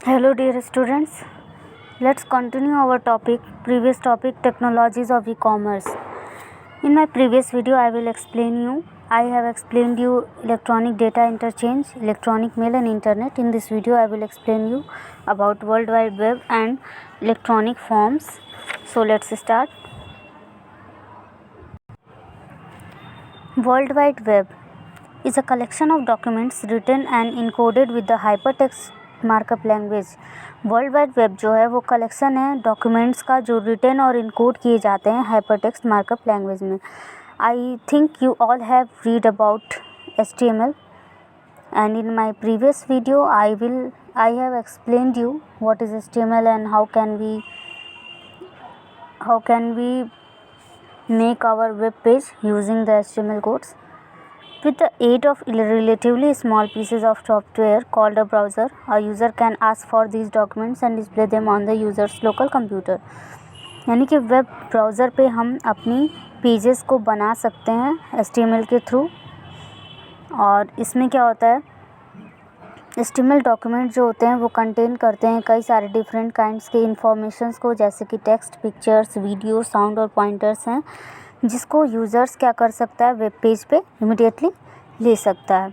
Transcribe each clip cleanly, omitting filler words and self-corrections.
Hello dear students, let's continue our previous topic technologies of e-commerce. In my previous video I have explained you electronic data interchange, electronic mail and internet. In this video I will explain you about World Wide Web and electronic forms. So let's start. World Wide Web is a collection of documents written and encoded with the hypertext markup language. World wide web जो है वो collection है documents का जो written और encode किए जाते हैं हाइपरटेक्स्ट मार्कअप लैंग्वेज में. I think you all have read about HTML and in my previous video I have explained you what is HTML and how can we make our web page using the HTML codes. With the aid of relatively small pieces of software called a browser, a user can ask for these documents and display them on the user's local computer. यानी कि web browser पे हम अपनी pages को बना सकते हैं HTML के थ्रू. और इसमें क्या होता है, HTML डॉक्यूमेंट जो होते हैं वो कंटेन करते हैं कई सारे डिफरेंट काइंड्स के इंफॉर्मेशंस को, जैसे कि टेक्स्ट, पिक्चर्स, वीडियो, साउंड और पॉइंटर्स हैं, जिसको यूज़र्स क्या कर सकता है, वेब पेज पे इमीडिएटली ले सकता है.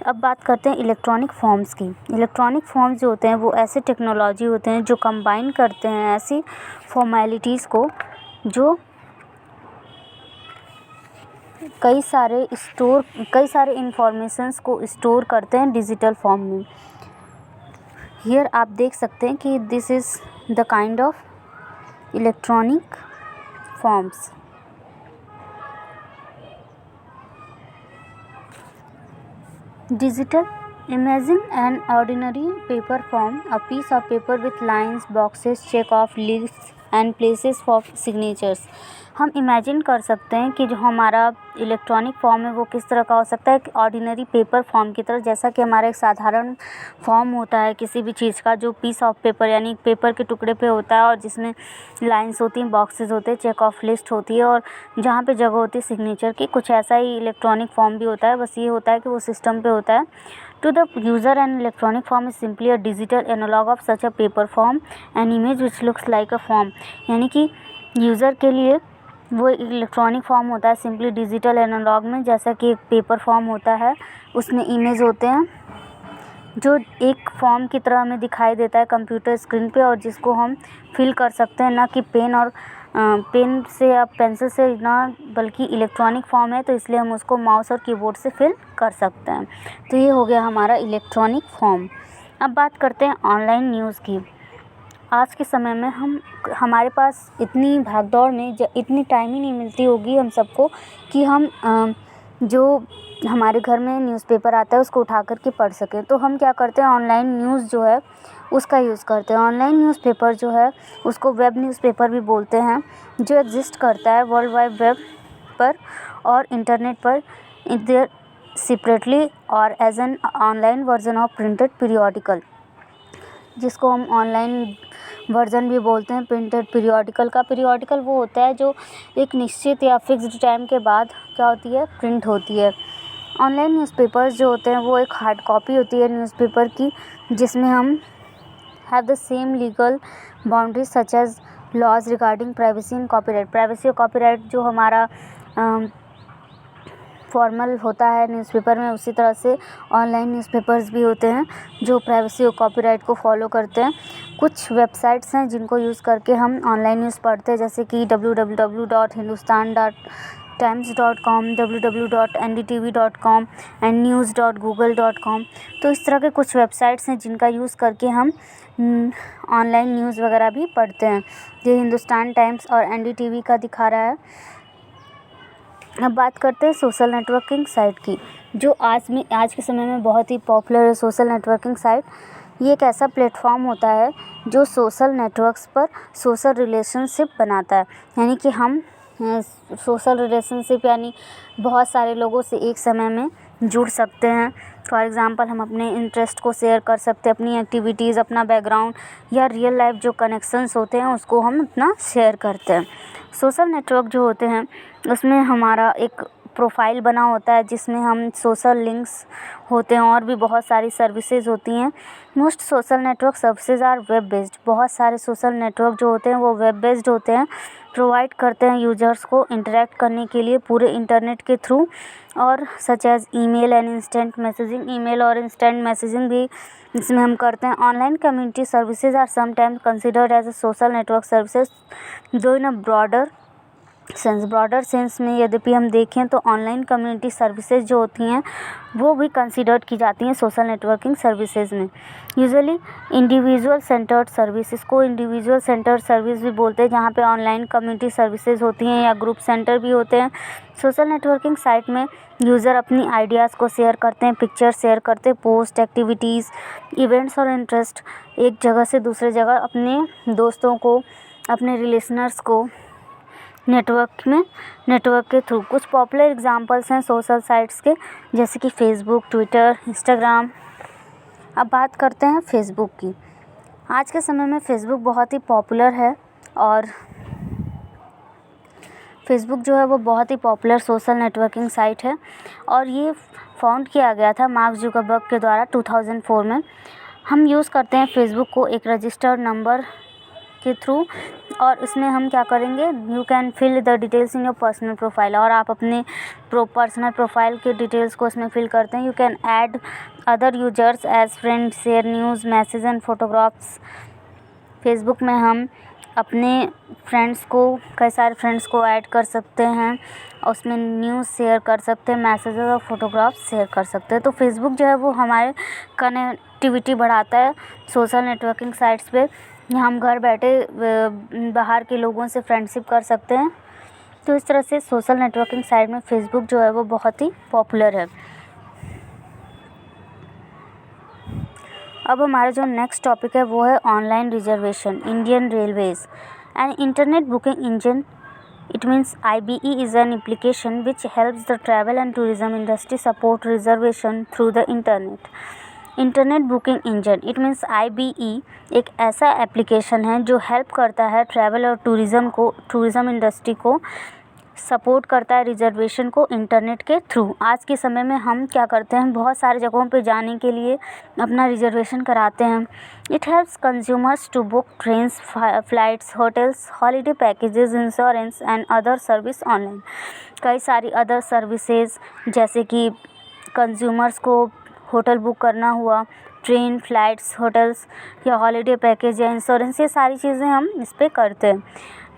अब बात करते हैं इलेक्ट्रॉनिक फॉर्म्स की. इलेक्ट्रॉनिक फॉर्म्स जो होते हैं वो ऐसे टेक्नोलॉजी होते हैं जो कंबाइन करते हैं ऐसी फॉर्मेलिटीज़ को जो कई सारे इंफॉर्मेशंस को स्टोर करते हैं डिजिटल फॉर्म में. हियर आप देख सकते हैं कि this is the kind of electronic forms. Digital. Imagine an ordinary paper form, a piece of paper with lines, boxes, check off lists and places for signatures. हम imagine कर सकते हैं कि जो हमारा इलेक्ट्रॉनिक फॉर्म है वो किस तरह का हो सकता है, ऑर्डिनरी पेपर फॉर्म की तरह. जैसा कि हमारा एक साधारण फॉर्म होता है किसी भी चीज़ का, जो पीस ऑफ पेपर यानी पेपर के टुकड़े पे होता है और जिसमें लाइंस होती हैं, बॉक्सेस होते हैं, चेक ऑफ लिस्ट होती है और जहाँ पे जगह होती है सिग्नेचर की. कुछ ऐसा ही इलेक्ट्रॉनिक फॉर्म भी होता है, बस ये होता है कि वो सिस्टम पे होता है. To the user, an electronic form is simply a digital analog of such a paper form, an image which looks like a form. यानी कि यूज़र के लिए वो इलेक्ट्रॉनिक फॉर्म होता है सिंपली डिजिटल एनालॉग में, जैसा कि एक पेपर फॉर्म होता है उसमें इमेज होते हैं जो एक फॉर्म की तरह हमें दिखाई देता है कंप्यूटर स्क्रीन पे, और जिसको हम फिल कर सकते हैं, ना कि पेन से या पेंसिल से ना, बल्कि इलेक्ट्रॉनिक फॉर्म है तो इसलिए हम उसको माउस और कीबोर्ड से फिल कर सकते हैं. तो ये हो गया हमारा इलेक्ट्रॉनिक फॉर्म. अब बात करते हैं ऑनलाइन न्यूज़ की. आज के समय में हमारे पास इतनी भागदौड़ में इतनी टाइम ही नहीं मिलती होगी हम सबको कि हम जो हमारे घर में न्यूज़पेपर आता है उसको उठा कर के पढ़ सकें. तो हम क्या करते हैं, ऑनलाइन न्यूज़ जो है उसका यूज़ करते हैं. ऑनलाइन न्यूज़पेपर जो है उसको वेब न्यूज़पेपर भी बोलते हैं, जो एग्जिस्ट करता है वर्ल्ड वाइड वेब पर और इंटरनेट पर, इधर सेपरेटली और as an online version of printed periodical, जिसको हम ऑनलाइन वर्जन भी बोलते हैं प्रिंटेड पीरियोडिकल का. पीरियोडिकल वो होता है जो एक निश्चित या फिक्स्ड टाइम के बाद क्या होती है, प्रिंट होती है. ऑनलाइन न्यूज़पेपर्स जो होते हैं वो एक हार्ड कॉपी होती है न्यूज़पेपर की, जिसमें हम have the same legal boundaries such as laws regarding privacy and copyright. Privacy और कॉपीराइट जो हमारा फॉर्मल होता है न्यूज़पेपर में, उसी तरह से ऑनलाइन न्यूज़पेपर्स भी होते हैं जो प्राइवेसी और कॉपीराइट को फॉलो करते हैं. कुछ वेबसाइट्स हैं जिनको यूज़ करके हम ऑनलाइन न्यूज़ पढ़ते हैं, जैसे कि www.hindustan.times.com, www.ndtv.com एंड news.google.com. तो इस तरह के कुछ वेबसाइट्स हैं जिनका यूज़ करके हम ऑनलाइन न्यूज़ वगैरह भी पढ़ते हैं. ये हिंदुस्तान टाइम्स और NDTV का दिखा रहा है. अब बात करते हैं सोशल नेटवर्किंग साइट की, जो आज के समय में बहुत ही पॉपुलर है. सोशल नेटवर्किंग साइट ये एक ऐसा प्लेटफॉर्म होता है जो सोशल नेटवर्क्स पर सोशल रिलेशनशिप बनाता है. यानी कि हम सोशल रिलेशनशिप यानी बहुत सारे लोगों से एक समय में जुड़ सकते हैं. फॉर एग्ज़ाम्पल हम अपने इंटरेस्ट को शेयर कर सकते हैं, अपनी एक्टिविटीज़, अपना बैकग्राउंड या रियल लाइफ जो कनेक्शंस होते हैं उसको हम अपना शेयर करते हैं. सोशल नेटवर्क जो होते हैं उसमें हमारा एक प्रोफाइल बना होता है जिसमें हम सोशल लिंक्स होते हैं और भी बहुत सारी सर्विसेज होती हैं। Most social network services are web based. बहुत सारे सोशल नेटवर्क जो होते हैं वो वेब बेस्ड होते हैं, प्रोवाइड करते हैं यूजर्स को इंटरेक्ट करने के लिए पूरे इंटरनेट के थ्रू, और such as email and instant messaging. Email और इंस्टेंट मैसेजिंग भी इसमें हम करते हैं। Online community services are sometimes considered as a social network services जो इन अ ब्रॉडर सेंस में यद्यपि हम देखें तो ऑनलाइन कम्युनिटी सर्विसेज जो होती हैं वो भी कंसिडर्ड की जाती हैं सोशल नेटवर्किंग सर्विसेज में। यूजुअली इंडिविजुअल सेंटर्ड सर्विस, इसको इंडिविजुअल सेंटर्ड सर्विस भी बोलते हैं, जहाँ पे ऑनलाइन कम्युनिटी सर्विसेज होती हैं या ग्रुप सेंटर भी होते हैं। सोशल नेटवर्किंग साइट में यूज़र अपनी आइडियाज़ को शेयर करते हैं, पिक्चर शेयर करते हैं, पोस्ट, एक्टिविटीज़, इवेंट्स और इंटरेस्ट एक जगह से दूसरे जगह अपने दोस्तों को, अपने रिलेशनर्स को नेटवर्क के थ्रू। कुछ पॉपुलर एग्जांपल्स हैं सोशल साइट्स के, जैसे कि फेसबुक, ट्विटर, इंस्टाग्राम। अब बात करते हैं फेसबुक की। आज के समय में फेसबुक बहुत ही पॉपुलर है और फेसबुक जो है वो बहुत ही पॉपुलर सोशल नेटवर्किंग साइट है और ये फाउंड किया गया था मार्क जुकरबर्ग के द्वारा 2004 में। हम यूज़ करते हैं फेसबुक को एक रजिस्टर्ड नंबर के थ्रू, और इसमें हम क्या करेंगे, you can fill the details in your personal profile, और आप अपने पर्सनल प्रोफाइल के डिटेल्स को इसमें फिल करते हैं। You can add other users as friend, share news, message and photographs. Facebook में हम अपने फ्रेंड्स को, कई सारे फ्रेंड्स को ऐड कर सकते हैं, उसमें न्यूज़ शेयर कर सकते हैं, मैसेज और फोटोग्राफ्स शेयर कर सकते हैं। तो फेसबुक जो है वो हमारे कनेक्टिविटी बढ़ाता है सोशल नेटवर्किंग साइट्स पे। यहाँ हम घर बैठे बाहर के लोगों से फ्रेंडशिप कर सकते हैं। तो इस तरह से सोशल नेटवर्किंग साइट में फेसबुक जो है वो बहुत ही पॉपुलर है। अब हमारा जो नेक्स्ट टॉपिक है वो है online reservation. Indian railways an internet booking engine, it means IBE is an application which helps the travel and tourism industry support reservation through the internet. Internet booking engine, it means IBE एक ऐसा application है जो help करता है travel और tourism industry को, support करता है रिजर्वेशन को इंटरनेट के थ्रू। आज के समय में हम क्या करते हैं, बहुत सारे जगहों पे जाने के लिए अपना रिजर्वेशन कराते हैं। It helps consumers to book trains, flights, hotels, holiday packages, insurance and other service online. कई सारी अदर सर्विसेज जैसे कि कंज्यूमर्स को होटल बुक करना हुआ, ट्रेन, फ्लाइट्स, होटल्स या हॉलीडे पैकेज या इंश्योरेंस, ये सारी चीज़ें हम इस पर करते हैं।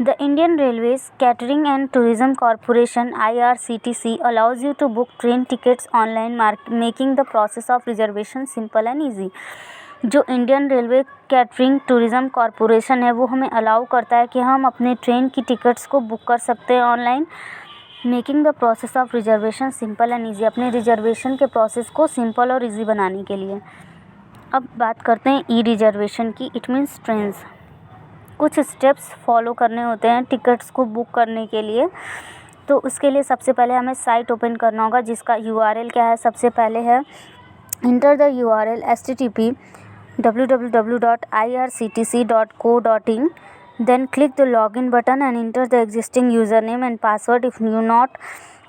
The Indian railways catering and tourism corporation IRCTC allows you to book train tickets online, making the process of reservation simple and easy. जो Indian railway catering tourism corporation है वो हमें अलाउ करता है कि हम अपने ट्रेन की टिकट्स को बुक कर सकते हैं online, making the process of reservation simple and easy, अपने रिजर्वेशन के प्रोसेस को सिंपल और ईजी बनाने के लिए। अब बात करते हैं ई रिजर्वेशन की। इट मीन्स ट्रेन्स, कुछ स्टेप्स फॉलो करने होते हैं टिकट्स को बुक करने के लिए। तो उसके लिए सबसे पहले हमें साइट ओपन करना होगा जिसका URL क्या है, सबसे पहले है enter the URL http www.irctc.co.in, then click the login button and enter the existing username and password. If not,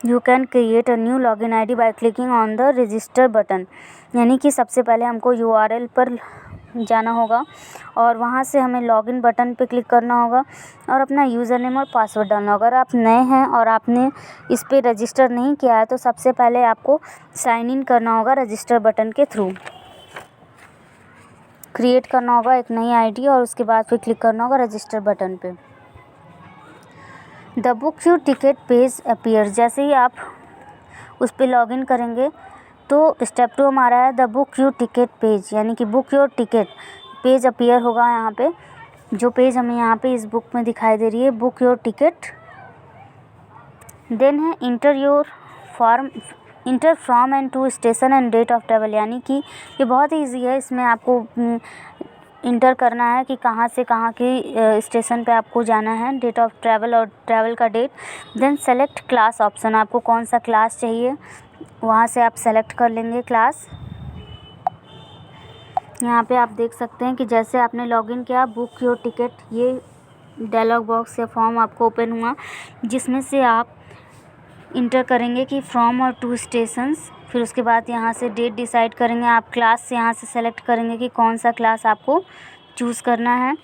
you can create a new login ID by clicking on the register button. यानी कि सबसे पहले हमको URL पर जाना होगा और वहाँ से हमें लॉगिन बटन पे क्लिक करना होगा और अपना यूज़र नेम और पासवर्ड डालना होगा। अगर आप नए हैं और आपने इस पर रजिस्टर नहीं किया है तो सबसे पहले आपको साइन इन करना होगा रजिस्टर बटन के थ्रू। क्रिएट करना होगा एक नई ID और उसके बाद फिर क्लिक करना होगा रजिस्टर बटन पे। The book your ticket page appear, जैसे ही आप उस पर लॉगिन करेंगे तो स्टेप 2 हमारा है the book your ticket page, यानी कि book your ticket page appear होगा। यहाँ पे जो पेज हमें यहाँ पे इस बुक में दिखाई दे रही है, बुक योर टिकट। देन है enter from and to station and date of travel, यानी कि ये बहुत ही ईजी है। इसमें आपको इंटर करना है कि कहाँ से कहाँ की स्टेशन पे आपको जाना है, डेट ऑफ ट्रैवल और ट्रैवल का date. Then select class option, आपको कौन सा क्लास चाहिए वहाँ से आप सेलेक्ट कर लेंगे क्लास। यहाँ पे आप देख सकते हैं कि जैसे आपने लॉगिन किया बुक योर टिकट, ये डायलॉग बॉक्स या फॉर्म आपको ओपन हुआ जिसमें से आप इंटर करेंगे कि फ्रॉम और टू स्टेशंस। फिर उसके बाद यहाँ से डेट डिसाइड करेंगे। आप क्लास से यहाँ से सेलेक्ट करेंगे कि कौन सा क्लास आपको चूज़ करना है।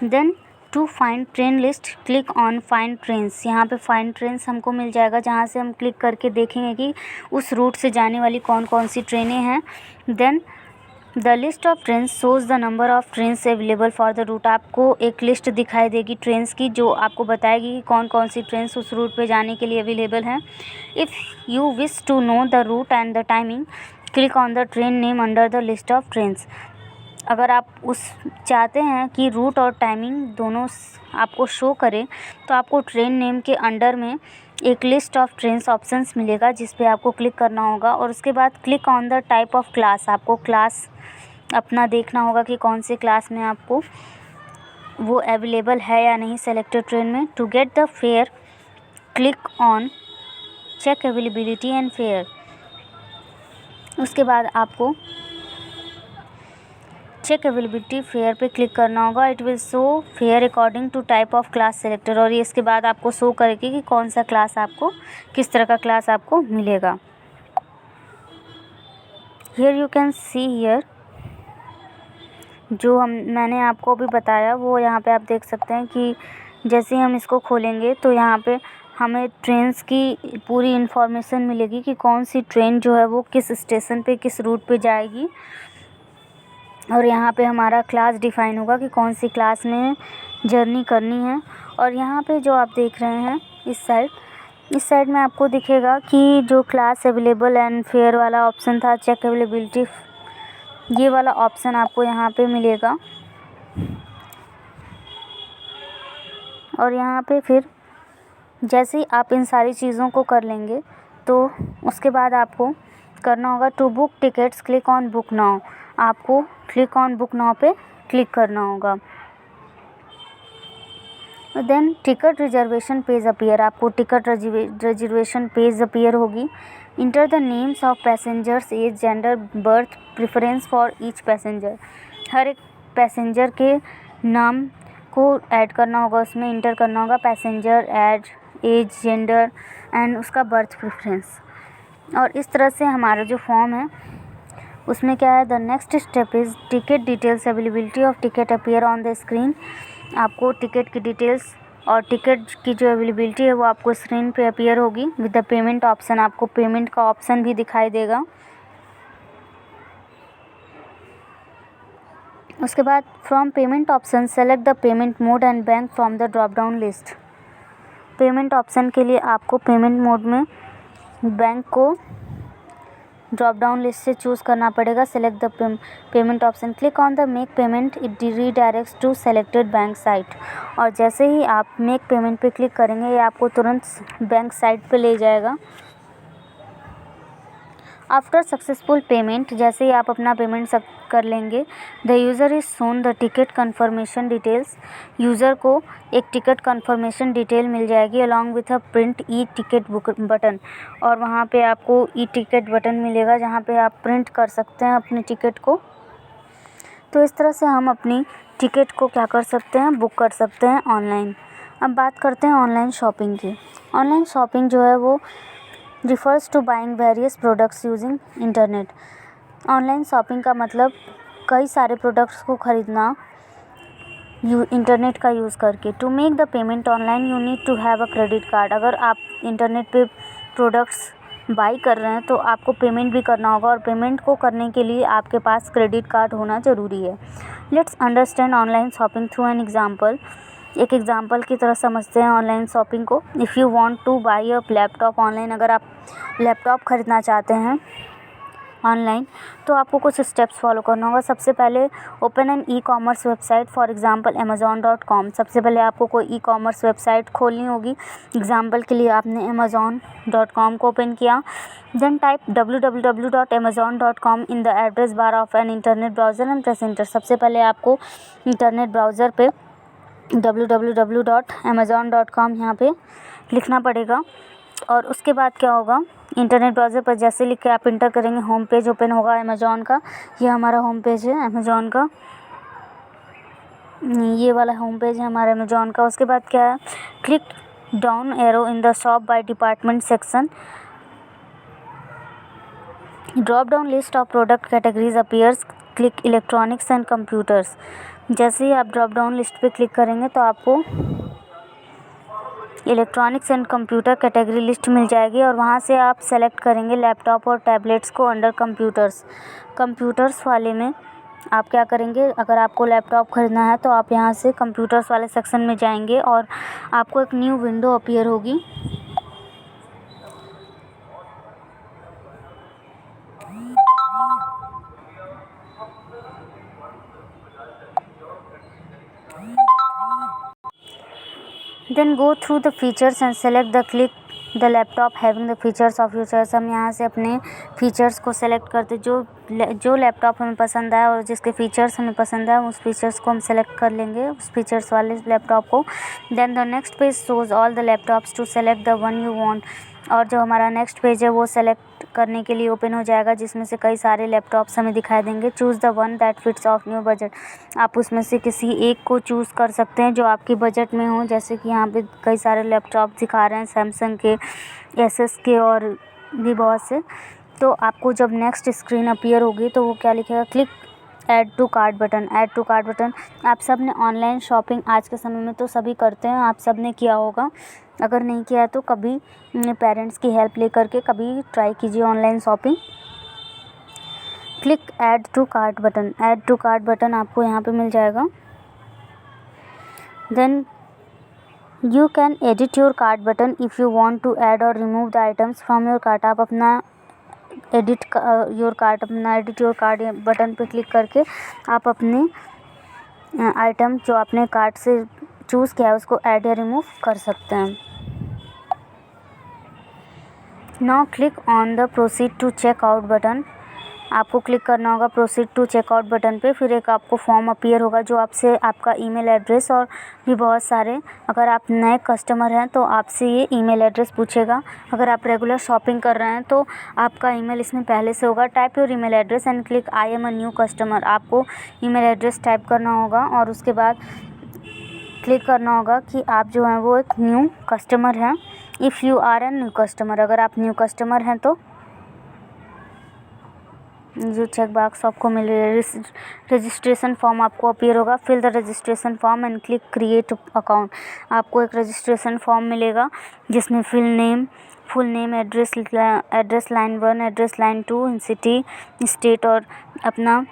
Then to find train list click on find trains. यहाँ पे फाइंड ट्रेन्स हमको मिल जाएगा, जहाँ से हम क्लिक करके देखेंगे कि उस रूट से जाने वाली कौन कौन सी ट्रेनें हैं। Then the list of trains shows the number of trains available for the route. आपको एक लिस्ट दिखाई देगी ट्रेन्स की, जो आपको बताएगी कि कौन कौन सी ट्रेन्स उस रूट पे जाने के लिए अवेलेबल हैं। If you wish to know the route and the timing click on the train name under the list of trains. अगर आप चाहते हैं कि रूट और टाइमिंग दोनों आपको शो करे, तो आपको ट्रेन नेम के अंडर में एक लिस्ट ऑफ ट्रेन्स ऑप्शंस मिलेगा, जिस पे आपको क्लिक करना होगा। और उसके बाद click on the type of class. आपको क्लास अपना देखना होगा कि कौन से क्लास में आपको वो अवेलेबल है या नहीं सेलेक्टेड ट्रेन में। To get the fare click on check availability and fare. उसके बाद आपको चेक अवेलेबिलिटी फेयर पे क्लिक करना होगा। It will show fare according to type of class selected. और ये इसके बाद आपको शो करेगी कि कौन सा क्लास आपको, किस तरह का क्लास आपको मिलेगा। Here you can see here, जो मैंने आपको अभी बताया वो यहाँ पे आप देख सकते हैं कि जैसे ही हम इसको खोलेंगे तो यहाँ पे हमें ट्रेन्स की पूरी इन्फॉर्मेशन मिलेगी कि कौन सी ट्रेन जो है वो किस स्टेशन पे, किस रूट पे जाएगी। और यहाँ पे हमारा क्लास डिफ़ाइन होगा कि कौन सी क्लास में जर्नी करनी है। और यहाँ पे जो आप देख रहे हैं इस साइड में आपको दिखेगा कि जो क्लास अवेलेबल एंड फेयर वाला ऑप्शन था, चेक अवेलेबिलिटी, ये वाला ऑप्शन आपको यहाँ पे मिलेगा। और यहाँ पे फिर जैसे ही आप इन सारी चीज़ों को कर लेंगे तो उसके बाद आपको करना होगा to book tickets click on book now. आपको क्लिक ऑन बुक नाउ पे क्लिक करना होगा। Then ticket reservation page appear. आपको टिकट रिजर्वेशन पेज अपीयर होगी। Enter the names of passengers, age, gender, berth preference for each passenger. हर एक passenger के नाम को ऐड करना होगा, उसमें इंटर करना होगा पैसेंजर, एज, जेंडर एंड उसका बर्थ प्रेफरेंस। और इस तरह से हमारा जो फॉर्म है उसमें क्या है, the next step is ticket details availability of ticket appear on the screen. आपको टिकट की डिटेल्स और टिकट की जो अवेलेबिलिटी है वो आपको स्क्रीन पे अपीयर होगी विद द पेमेंट ऑप्शन। आपको पेमेंट का ऑप्शन भी दिखाई देगा। उसके बाद from payment option select the payment mode and bank from the drop down list. Payment option के लिए आपको पेमेंट मोड में बैंक को ड्रॉप डाउन लिस्ट से चूज़ करना पड़ेगा। Select the payment option, click on the make payment, it redirects to selected bank site. और जैसे ही आप मेक पेमेंट पे क्लिक करेंगे ये आपको तुरंत बैंक साइट पे ले जाएगा। आफ्टर सक्सेसफुल पेमेंट, जैसे ही आप अपना पेमेंट कर लेंगे, the user is shown the ticket confirmation details. User को एक टिकट कन्फर्मेशन डिटेल मिल जाएगी along with a print e ticket book button. और वहाँ पे आपको ई टिकट बटन मिलेगा जहाँ पे आप प्रिंट कर सकते हैं अपनी टिकट को। तो इस तरह से हम अपनी टिकट को क्या कर सकते हैं, बुक कर सकते हैं ऑनलाइन। अब बात करते हैं ऑनलाइन शॉपिंग की। ऑनलाइन शॉपिंग जो है वो refers to buying various products using internet. Online shopping का मतलब कई सारे प्रोडक्ट्स को ख़रीदना इंटरनेट का यूज़ करके। To make the payment online you need to have a credit card. अगर आप इंटरनेट पे प्रोडक्ट्स बाई कर रहे हैं तो आपको पेमेंट भी करना होगा, और पेमेंट को करने के लिए आपके पास क्रेडिट कार्ड होना ज़रूरी है। Let's understand online shopping through an example. एक एग्जाम्पल की तरह समझते हैं ऑनलाइन शॉपिंग को। If you want two by a laptop online, अगर आप लैपटॉप ख़रीदना चाहते हैं ऑनलाइन तो आपको कुछ स्टेप्स फॉलो करना होगा। सबसे पहले open an e commerce website, for example amazon.com। सबसे पहले आपको कोई ई कॉमर्स वेबसाइट खोलनी होगी। एग्जांपल के लिए आपने amazon.com को ओपन किया। Then type www.amazon.com in the address bar of an internet browser and press enter. सबसे पहले आपको इंटरनेट ब्राउज़र पे www.amazon.com यहाँ पे लिखना पड़ेगा। और उसके बाद क्या होगा, इंटरनेट ब्राउज़र पर जैसे लिख के आप इंटर करेंगे होम पेज ओपन होगा अमेज़ॉन का। ये हमारा होम पेज है अमेज़ॉन का, ये वाला होम पेज है हमारा अमेज़ॉन का। उसके बाद क्या है, click down arrow in the shop by department section. Drop down list of product categories appears. Click electronics and computers. जैसे ही आप ड्रॉप डाउन लिस्ट पे क्लिक करेंगे तो आपको electronics and computer category list मिल जाएगी और वहाँ से आप सेलेक्ट करेंगे लैपटॉप और टैबलेट्स को अंडर कंप्यूटर्स वाले में आप क्या करेंगे, अगर आपको लैपटॉप ख़रीदना है तो आप यहाँ से कंप्यूटर्स वाले सेक्शन में जाएंगे और आपको एक न्यू विंडो अपीयर होगी। Then go through the features and select the laptop having the features of your choice। हम यहाँ से अपने फीचर्स को सेलेक्ट करते जो लैपटॉप हमें पसंद आया और जिसके फीचर्स हमें पसंद आया उस फीचर्स को हम सेलेक्ट कर लेंगे, उस फीचर्स वाले लैपटॉप को। Then the next page shows all the laptops to select the one you want. और जो हमारा नेक्स्ट पेज है वो सेलेक्ट करने के लिए ओपन हो जाएगा, जिसमें से कई सारे लैपटॉप्स हमें दिखाई देंगे। Choose the one that fits of new budget. आप उसमें से किसी एक को चूज़ कर सकते हैं जो आपके बजट में हो। जैसे कि यहाँ पे कई सारे लैपटॉप दिखा रहे हैं, सैमसंग के, एसएस के और भी बहुत से। तो आपको जब नेक्स्ट स्क्रीन अपीयर होगी तो वो क्या लिखेगा, click add to cart button. Add to cart button. आप सब ने ऑनलाइन शॉपिंग आज के समय में तो सभी करते हैं, आप सब ने किया होगा। अगर नहीं किया है तो कभी पेरेंट्स की हेल्प ले करके कभी ट्राई कीजिए online shopping. Click add to cart button. Add to cart button आपको यहाँ पे मिल जाएगा। Then you can edit your cart button if you want to add or remove the items from your cart. आप अपना edit your cart button पे click करके आप अपने आइटम जो आपने कार्ट से चूज़ किया है उसको ऐड या रिमूव कर सकते हैं। Now click on the proceed to checkout button. आपको क्लिक करना होगा प्रोसीड टू चेकआउट बटन पे। फिर एक आपको फॉर्म अपीयर होगा जो आपसे आपका ईमेल एड्रेस और भी बहुत सारे, अगर आप नए कस्टमर हैं तो आपसे ये ईमेल एड्रेस पूछेगा। अगर आप रेगुलर शॉपिंग कर रहे हैं तो आपका ईमेल इसमें पहले से होगा। Type your email address and click I am a new customer. आपको ईमेल एड्रेस टाइप करना होगा और उसके बाद क्लिक करना होगा कि आप जो हैं वो एक न्यू कस्टमर हैं। If you are an new customer, अगर आप न्यू कस्टमर हैं तो जो चेक बॉक्स आपको मिल रही है, रजिस्ट्रेशन फॉर्म आपको अपीयर होगा। Fill the registration form and click create account. आपको एक रजिस्ट्रेशन फॉर्म मिलेगा जिसमें full name, address line 1, address line 2, city, state और अपना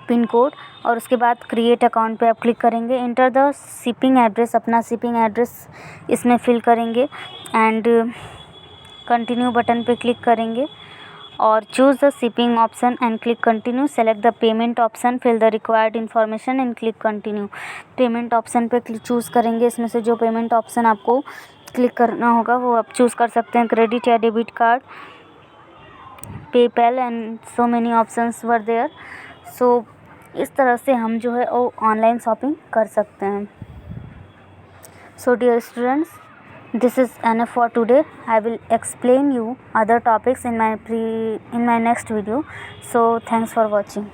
पिन कोड, और उसके बाद क्रिएट अकाउंट पे आप क्लिक करेंगे। इंटर द शिपिंग एड्रेस, अपना शिपिंग एड्रेस इसमें फिल करेंगे एंड कंटिन्यू बटन पे क्लिक करेंगे और choose the shipping option and click continue. Select the payment option, fill the required information and click continue. Payment option पे choose करेंगे। इसमें से जो पेमेंट ऑप्शन आपको क्लिक करना होगा वो आप चूज़ कर सकते हैं, क्रेडिट या debit card, PayPal and so many options were there. So इस तरह से हम जो है वो ऑनलाइन शॉपिंग कर सकते हैं। So dear students, this is enough for today. I will explain you other topics in my next video. So thanks for watching.